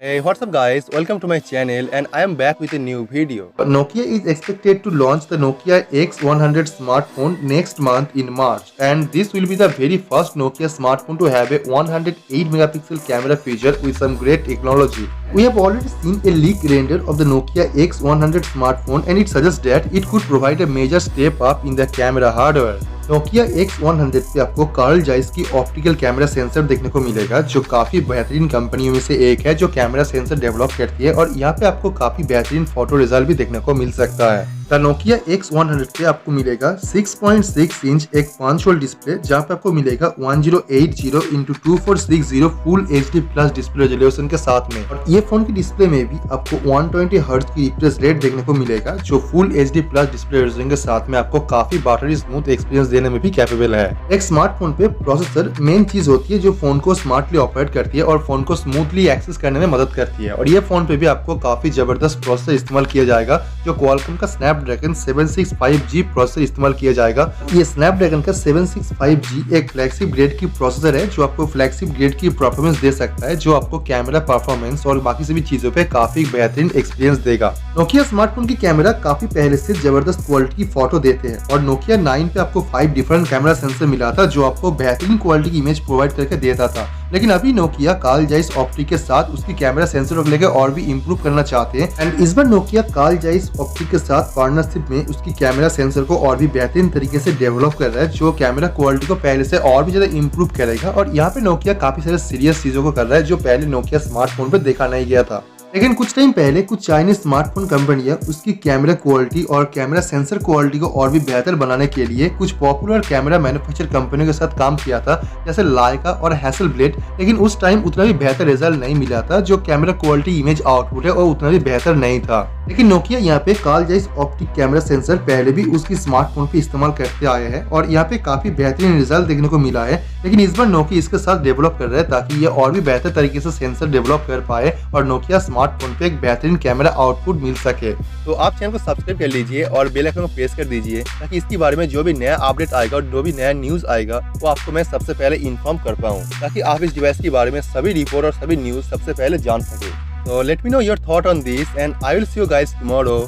Hey, what's up guys? Welcome to my channel and I am back with a new video. Nokia is expected to launch the Nokia X100 smartphone next month in March, and this will be the very first Nokia smartphone to have a 108 megapixel camera feature with some great technology. We have already seen a leak render of the Nokia X100 smartphone and it suggests that it could provide a major step up in the camera hardware. Nokia X100 पे आपको Karl Zeiss की optical camera sensor देखने को मिलेगा, जो काफी बेहतरीन कंपनियों में से एक है जो कैमरा सेंसर डेवलप करती है, और यहाँ पे आपको काफी बेहतरीन फोटो रिजल्ट भी देखने को मिल सकता है। नोकिया X100 पे आपको मिलेगा 6.6 इंच एक 5 वोल्ट डिस्प्ले, जहाँ पे आपको मिलेगा 1080x2460 full HD plus display resolution के साथ में, और ये फोन की डिस्प्ले में भी आपको 120 हर्ट्ज की रिफ्रेश रेट देखने को मिलेगा, जो full HD plus display resolution के साथ में आपको काफी बटरी स्मूथ एक्सपीरियंस देने में भी कैपेबल है। एक स्मार्टफोन पे प्रोसेसर मेन चीज होती है जो फोन को स्मार्टली ऑपरेट करती है और फोन को स्मूथली एक्सेस करने में मदद करती है, और ये फोन पे भी आपको काफी जबरदस्त प्रोसेसर इस्तेमाल किया जाएगा जो क्वालकॉम का स्नैपड्रैगन 765G प्रोसेसर इस्तेमाल किया जाएगा। ये स्नैपड्रैगन का 765G एक फ्लैगशिप ग्रेड की प्रोसेसर है जो आपको फ्लैगशिप ग्रेड की परफॉर्मेंस दे सकता है, जो आपको कैमरा परफॉर्मेंस और बाकी सभी चीजों पे काफी बेहतरीन एक्सपीरियंस देगा। नोकिया स्मार्टफोन की कैमरा काफी पहले से जबरदस्त क्वालिटी की फोटो देते हैं, और नोकिया 9 पे आपको 5 डिफरेंट कैमरा सेंसर मिला था जो आपको बेहतरीन क्वालिटी की इमेज प्रोवाइड करके देता था। लेकिन अभी नोकिया कार्ल जाइस ऑप्टिक के साथ उसकी कैमरा सेंसर को लेकर और भी इम्प्रूव करना चाहते हैं, एंड इस बार नोकिया कार्ल जाइस ऑप्टिक के साथ पार्टनरशिप में उसकी कैमरा सेंसर को और भी बेहतरीन तरीके से डेवलप कर रहा है, जो कैमरा क्वालिटी को पहले से और भी ज्यादा इम्प्रूव करेगा। और यहाँ पे नोकिया काफी सारे सीरियस चीजों को कर रहा है जो पहले नोकिया स्मार्टफोन पे देखा नहीं गया था। लेकिन कुछ टाइम पहले कुछ चाइनीज स्मार्टफोन कंपनियां उसकी कैमरा क्वालिटी और कैमरा सेंसर क्वालिटी को और भी बेहतर बनाने के लिए कुछ पॉपुलर कैमरा मैन्युफैक्चर कंपनियों के साथ काम किया था, जैसे लाइका और हैसलब्लेड, लेकिन उस टाइम उतना भी बेहतर रिजल्ट नहीं मिला था। जो कैमरा क्वालिटी इमेज आउटपुट है और उतना भी बेहतर नहीं था। लेकिन नोकिया यहाँ पे Carl Zeiss optic camera sensor पहले भी उसकी स्मार्टफोन पे इस्तेमाल करते आए हैं और यहाँ पे काफी बेहतरीन रिजल्ट देखने को मिला है। लेकिन इस बार नोकिया इसके साथ डेवलप कर रहा है ताकि ये और भी बेहतर तरीके से सेंसर डेवलप कर पाए और नोकिया स्मार्टफोन पे एक बेहतरीन कैमरा आउटपुट मिल सके। तो आप चैनल को सब्सक्राइब कर लीजिए और बेल आइकन को प्रेस कर दीजिए ताकि इसके बारे में जो भी नया अपडेट आएगा और जो भी नया न्यूज आएगा वो आपको मैं सबसे पहले इन्फॉर्म कर पाऊँ, ताकि आप इस डिवाइस के बारे में सभी रिपोर्ट और सभी न्यूज सबसे पहले जान सके। So let me know your thought on this and I will see you guys tomorrow.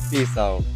Peace out.